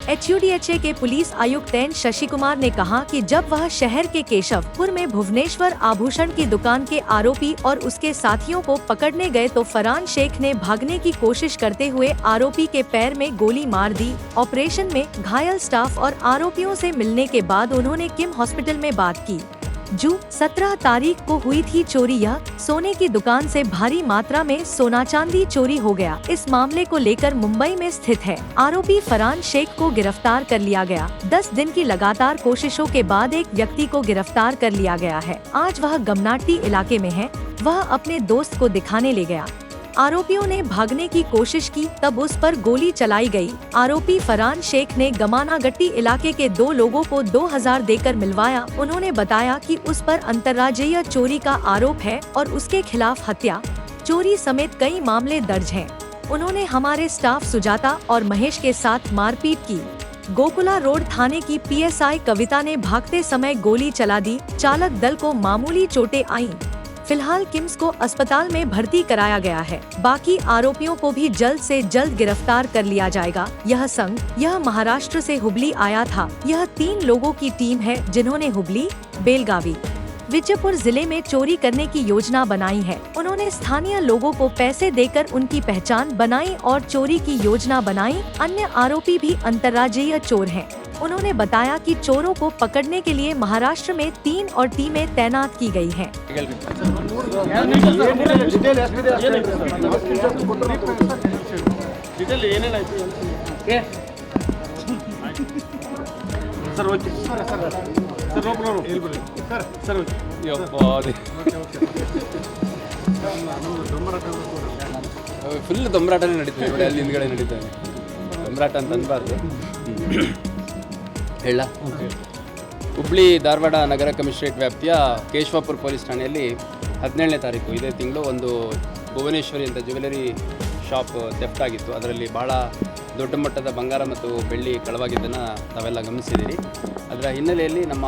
HUDHA के police आयुक्त N Shashi Kumar ने कहा कि जब वह शहर के केशवपुर में भुवनेश्वर आभूषण की दुकान के आरोपी और उसके साथियों को पकड़ने गए तो फरहान शेख ने भागने की कोशिश करते हुए आरोपी के पैर में गोली मार दी। ऑपरेशन में घायल स्टाफ और आरोपियों से मिलने के बाद उन्होंने किम हॉस्पिटल में बात की। 17 तारीख को हुई थी चोरी। यह सोने की दुकान से भारी मात्रा में सोना चांदी चोरी हो गया। इस मामले को लेकर मुंबई में स्थित है आरोपी फरहान शेख को गिरफ्तार कर लिया गया। 10 दिन की लगातार कोशिशों के बाद एक व्यक्ति को गिरफ्तार कर लिया गया है। आज वह गमनाटी इलाके में है। वह अपने दोस्त को दिखाने ले गया। आरोपियों ने भागने की कोशिश की, तब उस पर गोली चलाई गई। आरोपी फरहान शेख ने गमानागट्टी इलाके के 2 लोगों को 2000 देकर मिलवाया। उन्होंने बताया कि उस पर अंतर्राज्यीय चोरी का आरोप है और उसके खिलाफ हत्या, चोरी समेत कई मामले दर्ज हैं। उन्होंने हमारे स्टाफ सुजाता और महेश के साथ मारपीट की। गोकुला रोड थाने की PSI कविता ने भागते समय गोली चला दी। चालक दल को मामूली चोटें आईं। फिलहाल किम्स को अस्पताल में भर्ती कराया गया है। बाकी आरोपियों को भी जल्द से जल्द गिरफ्तार कर लिया जाएगा। यह महाराष्ट्र से हुबली आया था। यह 3 लोगों की टीम है जिन्होंने हुबली, बेलगावी, विजयपुर जिले में चोरी करने की योजना बनाई है। उन्होंने स्थानीय लोगों को पैसे देकर उनकी पहचान बनाई और चोरी की योजना बनाई। अन्य आरोपी भी अंतर्राज्यीय चोर हैं। उन्होंने बताया कि चोरों को पकड़ने के लिए महाराष्ट्र में 3 और टीमें तैनात की गई हैं। ಫುಲ್ ದೊಂಬರಾಟನೇ ನಡೀತದೆ ನೋಡಿ, ಅಲ್ಲಿ ಹಿಂದ್ಗಡೆ ನಡೀತದೆ ದೊಂಬರಾಟ ಅಂತ ಅನ್ಬಾರ್ದು. ಹೇಳ ಹುಬ್ಳಿ ಧಾರವಾಡ ನಗರ ಕಮಿಷನರೇಟ್ ವ್ಯಾಪ್ತಿಯ ಕೇಶವಾಪುರ ಪೊಲೀಸ್ ಠಾಣೆಯಲ್ಲಿ 17ನೇ ತಾರೀಕು ಇದೇ ತಿಂಗಳು ಒಂದು ಭುವನೇಶ್ವರಿ ಅಂತ ಜ್ಯುವೆಲರಿ ಶಾಪ್ ಥೆಫ್ಟ್ ಆಗಿತ್ತು. ಅದರಲ್ಲಿ ಭಾಳ ದೊಡ್ಡ ಮಟ್ಟದ ಬಂಗಾರ ಮತ್ತು ಬೆಳ್ಳಿ ಕಳವಾಗಿದ್ದನ್ನು ತಾವೆಲ್ಲ ಗಮನಿಸಿದ್ದೀರಿ. ಅದರ ಹಿನ್ನೆಲೆಯಲ್ಲಿ ನಮ್ಮ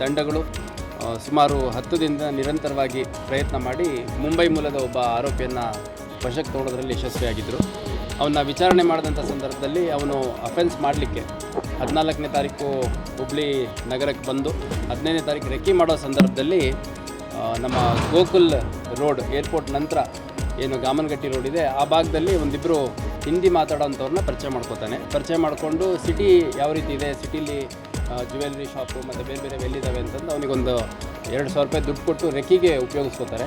ತಂಡಗಳು ಸುಮಾರು 10 ದಿನದಿಂದ ನಿರಂತರವಾಗಿ ಪ್ರಯತ್ನ ಮಾಡಿ ಮುಂಬೈ ಮೂಲದ ಒಬ್ಬ ಆರೋಪಿಯನ್ನು ವಶಕ್ಕೆ ತಗೊಳ್ಳೋದ್ರಲ್ಲಿ ಯಶಸ್ವಿಯಾಗಿದ್ದರು. ಅವನ್ನ ವಿಚಾರಣೆ ಮಾಡಿದಂಥ ಸಂದರ್ಭದಲ್ಲಿ ಅವನು ಅಫೆನ್ಸ್ ಮಾಡಲಿಕ್ಕೆ 14ನೇ ತಾರೀಕು ಹುಬ್ಳಿ ನಗರಕ್ಕೆ ಬಂದು 15ನೇ ತಾರೀಕು ರೆಕ್ಕಿ ಮಾಡೋ ಸಂದರ್ಭದಲ್ಲಿ ನಮ್ಮ ಗೋಕುಲ್ ರೋಡ್ ಏರ್ಪೋರ್ಟ್ ನಂತರ ಏನು ಗಾಮನಗಟ್ಟಿ ರೋಡ್ ಇದೆ ಆ ಭಾಗದಲ್ಲಿ ಒಂದಿಬ್ಬರು ಹಿಂದಿ ಮಾತಾಡೋಂಥವ್ರನ್ನ ಪರಿಚಯ ಮಾಡಿಕೊಂಡು ಸಿಟಿ ಯಾವ ರೀತಿ ಇದೆ, ಸಿಟಿಲಿ ಜ್ಯುವೆಲ್ರಿ ಶಾಪು ಮತ್ತು ಬೇರೆ ಬೇರೆ ಎಲ್ಲಿದ್ದಾವೆ ಅಂತಂದು ಅವನಿಗೊಂದು 2,000 ರೂಪಾಯಿ ದುಡ್ಡು ಕೊಟ್ಟು ರೆಕ್ಕಿಗೆ ಉಪಯೋಗಿಸ್ಕೋತಾರೆ.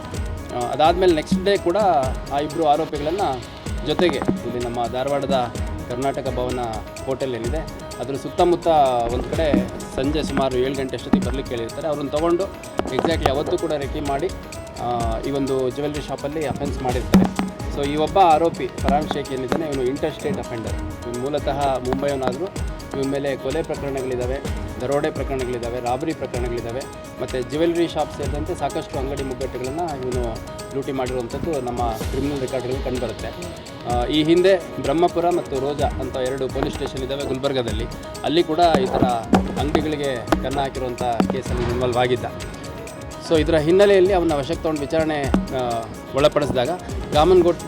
ಅದಾದಮೇಲೆ ನೆಕ್ಸ್ಟ್ ಡೇ ಕೂಡ ಆ ಇಬ್ಬರು ಆರೋಪಿಗಳನ್ನು ಜೊತೆಗೆ ಇಲ್ಲಿ ನಮ್ಮ ಧಾರವಾಡದ ಕರ್ನಾಟಕ ಭವನ ಹೋಟೆಲ್ ಏನಿದೆ ಅದರ ಸುತ್ತಮುತ್ತ ಒಂದು ಕಡೆ ಸಂಜೆ ಸುಮಾರು 7 ಗಂಟೆ ಅಷ್ಟೊತ್ತಿಗೆ ಬರಲಿಕ್ಕೆ ಹೇಳಿರ್ತಾರೆ. ಅವ್ರನ್ನ ತೊಗೊಂಡು ಎಕ್ಸಾಕ್ಟ್ಲಿ ಅವತ್ತು ಕೂಡ ರೆಕ್ಕಿ ಮಾಡಿ ಈ ಒಂದು ಜ್ಯುವೆಲ್ರಿ ಶಾಪಲ್ಲಿ ಅಫೆನ್ಸ್ ಮಾಡಿರ್ತಾರೆ. ಸೊ ಈ ಒಬ್ಬ ಆರೋಪಿ ಫರಹಾನ್ ಶೇಖ್ ಏನಿದ್ದಾನೆ ಇವನು ಇಂಟರ್ ಸ್ಟೇಟ್ ಅಫೆಂಡರ್. ಇವನು ಮೂಲತಃ ಮುಂಬೈಯವನಾದರೂ ಇವನ ಮೇಲೆ ಕೊಲೆ ಪ್ರಕರಣಗಳಿದ್ದಾವೆ, ದರೋಡೆ ಪ್ರಕರಣಗಳಿದ್ದಾವೆ, ರಾಬರಿ ಪ್ರಕರಣಗಳಿದ್ದಾವೆ ಮತ್ತು ಜ್ಯುವೆಲ್ರಿ ಶಾಪ್ ಸೇರಿದಂತೆ ಸಾಕಷ್ಟು ಅಂಗಡಿ ಮುಗ್ಗಟ್ಟುಗಳನ್ನು ಇವನು ಲೂಟಿ ಮಾಡಿರುವಂಥದ್ದು ನಮ್ಮ ಕ್ರಿಮಿನಲ್ ರೆಕಾರ್ಡ್ಗಳಲ್ಲಿ ಕಂಡುಬರುತ್ತೆ. ಈ ಹಿಂದೆ ಬ್ರಹ್ಮಪುರ ಮತ್ತು ರೋಜಾ ಅಂತ 2 ಪೊಲೀಸ್ ಸ್ಟೇಷನ್ ಇದ್ದಾವೆ ಗುಲ್ಬರ್ಗದಲ್ಲಿ. ಅಲ್ಲಿ ಕೂಡ ಈ ಥರ ಅಂಗಡಿಗಳಿಗೆ ಕನ್ನ ಹಾಕಿರುವಂಥ ಕೇಸಲ್ಲಿ ಇನ್ವಾಲ್ವ್ ಆಗಿದ್ದ. ಸೊ ಇದರ ಹಿನ್ನೆಲೆಯಲ್ಲಿ ಅವನ್ನ ವಶಕ್ಕೆ ತೊಗೊಂಡು ವಿಚಾರಣೆ ಒಳಪಡಿಸಿದಾಗ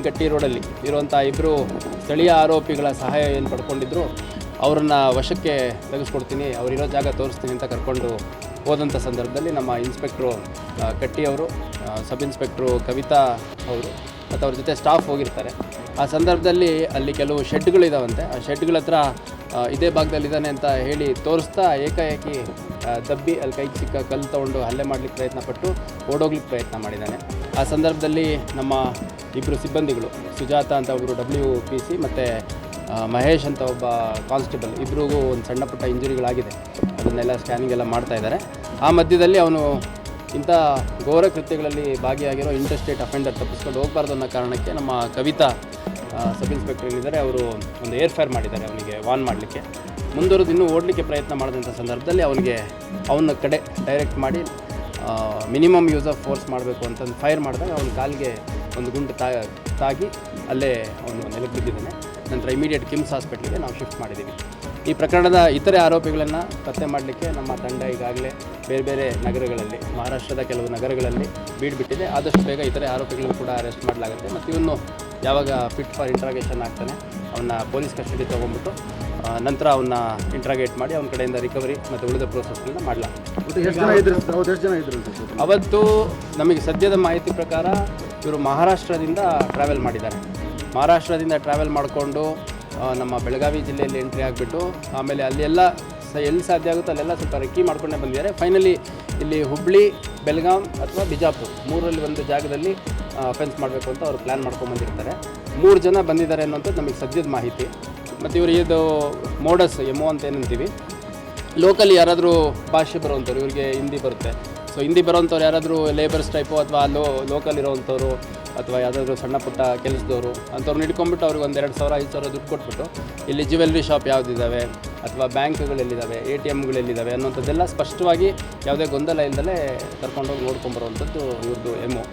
ಗಟ್ಟಿ ರೋಡಲ್ಲಿ ಇರುವಂಥ ಇಬ್ಬರು ಸ್ಥಳೀಯ ಆರೋಪಿಗಳ ಸಹಾಯ ಏನು ಪಡ್ಕೊಂಡಿದ್ರು ಅವರನ್ನು ವಶಕ್ಕೆ ತೆಗೆಸ್ಕೊಡ್ತೀನಿ, ಅವರಿರೋ ಜಾಗ ತೋರಿಸ್ತೀನಿ ಅಂತ ಕರ್ಕೊಂಡು ಹೋದಂಥ ಸಂದರ್ಭದಲ್ಲಿ ನಮ್ಮ ಇನ್ಸ್ಪೆಕ್ಟ್ರು ಕಟ್ಟಿಯವರು, ಸಬ್ ಇನ್ಸ್ಪೆಕ್ಟ್ರು ಕವಿತಾ ಅವರು ಮತ್ತು ಅವ್ರ ಜೊತೆ ಸ್ಟಾಫ್ ಹೋಗಿರ್ತಾರೆ. ಆ ಸಂದರ್ಭದಲ್ಲಿ ಅಲ್ಲಿ ಕೆಲವು ಶೆಡ್ಗಳಿದಾವಂತೆ. ಆ ಶೆಡ್ಗಳ ಹತ್ರ ಇದೇ ಭಾಗದಲ್ಲಿದ್ದಾನೆ ಅಂತ ಹೇಳಿ ತೋರಿಸ್ತಾ ಏಕಾಏಕಿ ದಬ್ಬಿ ಅಲ್ಲಿ ಕೈಗೆ ಸಿಕ್ಕ ಕಲ್ಲು ತೊಗೊಂಡು ಹಲ್ಲೆ ಮಾಡಲಿಕ್ಕೆ ಪ್ರಯತ್ನಪಟ್ಟು ಓಡೋಗ್ಲಿಕ್ಕೆ ಪ್ರಯತ್ನ ಮಾಡಿದ್ದಾನೆ. ಆ ಸಂದರ್ಭದಲ್ಲಿ ನಮ್ಮ ಇಬ್ಬರು ಸಿಬ್ಬಂದಿಗಳು ಸುಜಾತ ಅಂತ ಒಬ್ಬರು WPC ಮತ್ತು ಮಹೇಶ್ ಅಂತ ಒಬ್ಬ ಕಾನ್ಸ್ಟೇಬಲ್ ಇಬ್ಬರಿಗೂ ಒಂದು ಸಣ್ಣ ಪುಟ್ಟ ಇಂಜುರಿಗಳಾಗಿದೆ. ಅದನ್ನೆಲ್ಲ ಸ್ಕ್ಯಾನಿಂಗ್ ಎಲ್ಲ ಮಾಡ್ತಾಯಿದ್ದಾರೆ. ಆ ಮಧ್ಯದಲ್ಲಿ ಅವನು ಇಂಥ ಘೋರ ಕೃತ್ಯಗಳಲ್ಲಿ ಭಾಗಿಯಾಗಿರೋ ಇಂಟರ್ ಸ್ಟೇಟ್ ಅಫೆಂಡರ್ ತಪ್ಪಿಸ್ಕೊಂಡು ಹೋಗಬಾರ್ದು ಅನ್ನೋ ಕಾರಣಕ್ಕೆ ನಮ್ಮ ಕವಿತಾ ಸಬ್ ಇನ್ಸ್ಪೆಕ್ಟರ್ ಏನಿದ್ದಾರೆ ಅವರು ಒಂದು ಏರ್ ಫೈರ್ ಮಾಡಿದ್ದಾರೆ ಅವನಿಗೆ ವಾರ್ನ್ ಮಾಡಲಿಕ್ಕೆ. ಮುಂದುವರೆದು ಇನ್ನೂ ಓಡಲಿಕ್ಕೆ ಪ್ರಯತ್ನ ಮಾಡಿದಂಥ ಸಂದರ್ಭದಲ್ಲಿ ಅವನ ಕಡೆ ಡೈರೆಕ್ಟ್ ಮಾಡಿ ಮಿನಿಮಮ್ ಯೂಸ್ ಆಫ್ ಫೋರ್ಸ್ ಮಾಡಬೇಕು ಅಂತಂದು ಫೈರ್ ಮಾಡಿದಾಗ ಅವನ ಕಾಲಿಗೆ ಒಂದು ಗುಂಡು ತಾಗಿ ಅಲ್ಲೇ ಅವನು ನೆಲಕ್ಕೆ ಬಿದ್ದಿದ್ದಾನೆ. ನಂತರ ಇಮಿಡಿಯೇಟ್ ಕಿಮ್ಸ್ ಹಾಸ್ಪಿಟ್ಲಿಗೆ ನಾವು ಶಿಫ್ಟ್ ಮಾಡಿದ್ದೀವಿ. ಈ ಪ್ರಕರಣದ ಇತರೆ ಆರೋಪಿಗಳನ್ನು ಪತ್ತೆ ಮಾಡಲಿಕ್ಕೆ ನಮ್ಮ ತಂಡ ಈಗಾಗಲೇ ಬೇರೆ ಬೇರೆ ನಗರಗಳಲ್ಲಿ, ಮಹಾರಾಷ್ಟ್ರದ ಕೆಲವು ನಗರಗಳಲ್ಲಿ ಬೀಡ್ಬಿಟ್ಟಿದೆ. ಆದಷ್ಟು ಬೇಗ ಇತರೆ ಆರೋಪಿಗಳನ್ನು ಕೂಡ ಅರೆಸ್ಟ್ ಮಾಡಲಾಗುತ್ತೆ. ಮತ್ತು ಇವನು ಯಾವಾಗ ಫಿಟ್ ಫಾರ್ ಇಂಟ್ರಾಗೇಷನ್ ಆಗ್ತಾನೆ ಅವನ್ನ ಪೊಲೀಸ್ ಕಸ್ಟಡಿ ತೊಗೊಂಡ್ಬಿಟ್ಟು ನಂತರ ಅವನ್ನ ಇಂಟ್ರಾಗೇಟ್ ಮಾಡಿ ಅವನ ಕಡೆಯಿಂದ ರಿಕವರಿ ಮತ್ತು ಉಳಿದ ಪ್ರೋಸೆಸ್ಗಳನ್ನ ಮಾಡಲಾಗ್ತದೆ. ಅವತ್ತು ನಮಗೆ ಸದ್ಯದ ಮಾಹಿತಿ ಪ್ರಕಾರ ಇವರು ಮಹಾರಾಷ್ಟ್ರದಿಂದ ಟ್ರಾವೆಲ್ ಮಾಡಿದ್ದಾರೆ. ಮಹಾರಾಷ್ಟ್ರದಿಂದ ಟ್ರಾವೆಲ್ ಮಾಡಿಕೊಂಡು ನಮ್ಮ ಬೆಳಗಾವಿ ಜಿಲ್ಲೆಯಲ್ಲಿ ಎಂಟ್ರಿ ಆಗಿಬಿಟ್ಟು ಆಮೇಲೆ ಅಲ್ಲೆಲ್ಲ ಎಲ್ಲಿ ಸಾಧ್ಯ ಆಗುತ್ತೋ ಅಲ್ಲೆಲ್ಲ ಸ್ವಲ್ಪ ರೆಕ್ಕಿ ಮಾಡ್ಕೊಂಡೇ ಬಂದಿದ್ದಾರೆ. ಫೈನಲಿ ಇಲ್ಲಿ ಹುಬ್ಳಿ, ಬೆಳಗಾಂ ಅಥವಾ ಬಿಜಾಪುರ ಮೂರಲ್ಲಿ ಒಂದು ಜಾಗದಲ್ಲಿ ಅಫೆನ್ಸ್ ಮಾಡಬೇಕು ಅಂತ ಅವರು ಪ್ಲ್ಯಾನ್ ಮಾಡ್ಕೊಂಡ್ಬಂದಿರ್ತಾರೆ. 3 ಜನ ಬಂದಿದ್ದಾರೆ ಅನ್ನೋಂಥದ್ದು ನಮಗೆ ಸದ್ಯದ ಮಾಹಿತಿ. ಮತ್ತು ಇವರು ಇದು ಮೋಡಸ್ ಎಮೋ ಅಂತ ಏನಂತೀವಿ, ಲೋಕಲಿ ಯಾರಾದರೂ ಭಾಷೆ ಬರೋವಂಥವ್ರು, ಇವರಿಗೆ ಹಿಂದಿ ಬರುತ್ತೆ, ಸೊ ಹಿಂದಿ ಬರೋವಂಥವ್ರು ಯಾರಾದರೂ ಲೇಬರ್ಸ್ ಟೈಪು ಅಥವಾ ಲೋಕಲ್ ಇರೋವಂಥವ್ರು ಅಥವಾ ಯಾವುದಾದ್ರೂ ಸಣ್ಣ ಪುಟ್ಟ ಕೆಲಸದವರು ಅಂಥವ್ರನ್ನ ಹಿಡ್ಕೊಂಡ್ಬಿಟ್ಟು ಅವ್ರಿಗೆ ಒಂದು 2,000 5,000 ದುಡ್ಡು ಕೊಟ್ಬಿಟ್ಟು ಇಲ್ಲಿ ಜ್ಯುವೆಲ್ರಿ ಶಾಪ್ ಯಾವುದಿದ್ದಾವೆ ಅಥವಾ ಬ್ಯಾಂಕ್ಗಳೆಲ್ಲಿದ್ದಾವೆ, ATMಗಳೆಲ್ಲಿದ್ದಾವೆ ಅನ್ನೋಂಥದ್ದೆಲ್ಲ ಸ್ಪಷ್ಟವಾಗಿ ಯಾವುದೇ ಗೊಂದಲ ಇಲ್ಲದಲೇ ಕರ್ಕೊಂಡೋಗಿ ನೋಡ್ಕೊಂಬರುವಂಥದ್ದು ಇವ್ರದ್ದು ಎಮೋ.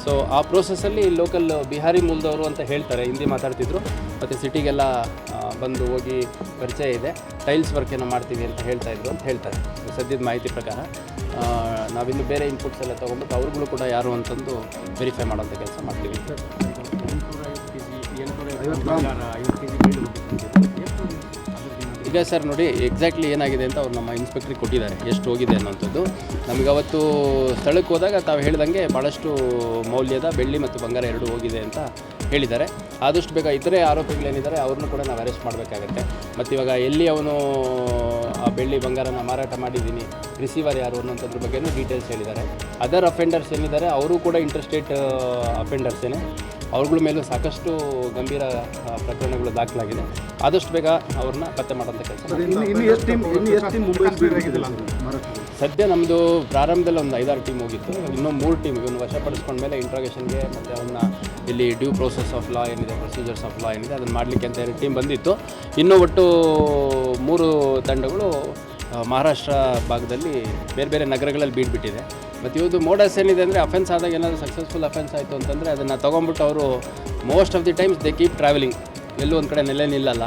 ಸೊ ಆ ಪ್ರೋಸೆಸ್ಸಲ್ಲಿ ಲೋಕಲ್ ಬಿಹಾರಿ ಮೂಲದವರು ಅಂತ ಹೇಳ್ತಾರೆ, ಹಿಂದಿ ಮಾತಾಡ್ತಿದ್ರು, ಮತ್ತು ಸಿಟಿಗೆಲ್ಲ ಬಂದು ಹೋಗಿ ಪರಿಚಯ ಇದೆ, ಟೈಲ್ಸ್ ವರ್ಕ್ ಏನೋ ಮಾಡ್ತೀವಿ ಅಂತ ಹೇಳ್ತಾಯಿದ್ರು ಅಂತ ಹೇಳ್ತಾರೆ. ಸದ್ಯದ ಮಾಹಿತಿ ಪ್ರಕಾರ ನಾವಿನ್ನು ಬೇರೆ ಇನ್ಪುಟ್ಸ್ ಎಲ್ಲ ತೊಗೊಂಡ್ಬಿಟ್ಟು ಅವ್ರುಗಳು ಕೂಡ ಯಾರು ಅಂತಂದು ವೆರಿಫೈ ಮಾಡೋಂಥ ಕೆಲಸ ಮಾಡ್ತೀವಿ. ಈಗ ಸರ್ ನೋಡಿ ಎಕ್ಸಾಕ್ಟ್ಲಿ ಏನಾಗಿದೆ ಅಂತ ಅವ್ರು ನಮ್ಮ ಇನ್ಸ್ಪೆಕ್ಟ್ರಿಗೆ ಕೊಟ್ಟಿದ್ದಾರೆ, ಎಷ್ಟು ಹೋಗಿದೆ ಅನ್ನೋಂಥದ್ದು. ನಮಗೆ ಅವತ್ತು ಸ್ಥಳಕ್ಕೆ ಹೋದಾಗ ತಾವು ಹೇಳ್ದಂಗೆ ಭಾಳಷ್ಟು ಮೌಲ್ಯದ ಬೆಳ್ಳಿ ಮತ್ತು ಬಂಗಾರ ಎರಡೂ ಹೋಗಿದೆ ಅಂತ ಹೇಳಿದ್ದಾರೆ. ಆದಷ್ಟು ಬೇಗ ಇತರೆ ಆರೋಪಿಗಳೇನಿದ್ದಾರೆ ಅವ್ರನ್ನೂ ಕೂಡ ನಾವು ಅರೆಸ್ಟ್ ಮಾಡಬೇಕಾಗತ್ತೆ. ಮತ್ತು ಇವಾಗ ಎಲ್ಲಿ ಅವನು ಆ ಬೆಳ್ಳಿ ಬಂಗಾರನ ಮಾರಾಟ ಮಾಡಿದ್ದೀನಿ, ರಿಸೀವರ್ ಯಾರು ಅನ್ನೋಂಥದ್ರ ಬಗ್ಗೆನೂ ಡೀಟೇಲ್ಸ್ ಹೇಳಿದ್ದಾರೆ. ಅದರ್ ಅಫೆಂಡರ್ಸ್ ಏನಿದ್ದಾರೆ ಅವರು ಕೂಡ ಇಂಟರ್ಸ್ಟೇಟ್ ಅಫೆಂಡರ್ಸೇನೆ, ಅವ್ರಗಳ ಮೇಲೂ ಸಾಕಷ್ಟು ಗಂಭೀರ ಪ್ರಕರಣಗಳು ದಾಖಲಾಗಿದೆ. ಆದಷ್ಟು ಬೇಗ ಅವ್ರನ್ನ ಪತ್ತೆ ಮಾಡೋಂಥ ಕೆಲಸ. ಸದ್ಯ ನಮ್ಮದು ಪ್ರಾರಂಭದಲ್ಲಿ ಒಂದು 5-6 ಟೀಮ್ ಹೋಗಿತ್ತು, ಇನ್ನೂ 3 ಟೀಮ್ ಇವನು ವಶಪಡಿಸ್ಕೊಂಡ್ಮೇಲೆ ಇಂಟ್ರಾಗೇಷನ್ಗೆ ಮತ್ತು ಅವನ್ನ ಇಲ್ಲಿ ಡ್ಯೂ ಪ್ರೋಸೆಸ್ ಆಫ್ ಲಾ ಏನಿದೆ, ಪ್ರೊಸೀಜರ್ಸ್ ಆಫ್ ಲಾ ಏನಿದೆ ಅದನ್ನು ಮಾಡಲಿಕ್ಕೆ ಅಂತ 2 ಟೀಮ್ ಬಂದಿತ್ತು. ಇನ್ನೂ ಒಟ್ಟು 3 ತಂಡಗಳು ಮಹಾರಾಷ್ಟ್ರ ಭಾಗದಲ್ಲಿ ಬೇರೆ ಬೇರೆ ನಗರಗಳಲ್ಲಿ ಬೀಡ್ಬಿಟ್ಟಿದೆ. ಮತ್ತು ಇವ್ರದ್ದು ಮೋಡಸ್ ಏನಿದೆ ಅಂದರೆ ಅಫೆನ್ಸ್ ಆದಾಗ ಏನಾದರೂ ಸಕ್ಸಸ್ಫುಲ್ ಅಫೆನ್ಸ್ ಆಯಿತು ಅಂತಂದರೆ ಅದನ್ನು ತೊಗೊಂಬಿಟ್ಟು ಅವರು most of the times they keep travelling, ಎಲ್ಲೂ ಒಂದು ಕಡೆ ನೆಲೆ ನಿಲ್ಲಲ್ಲ.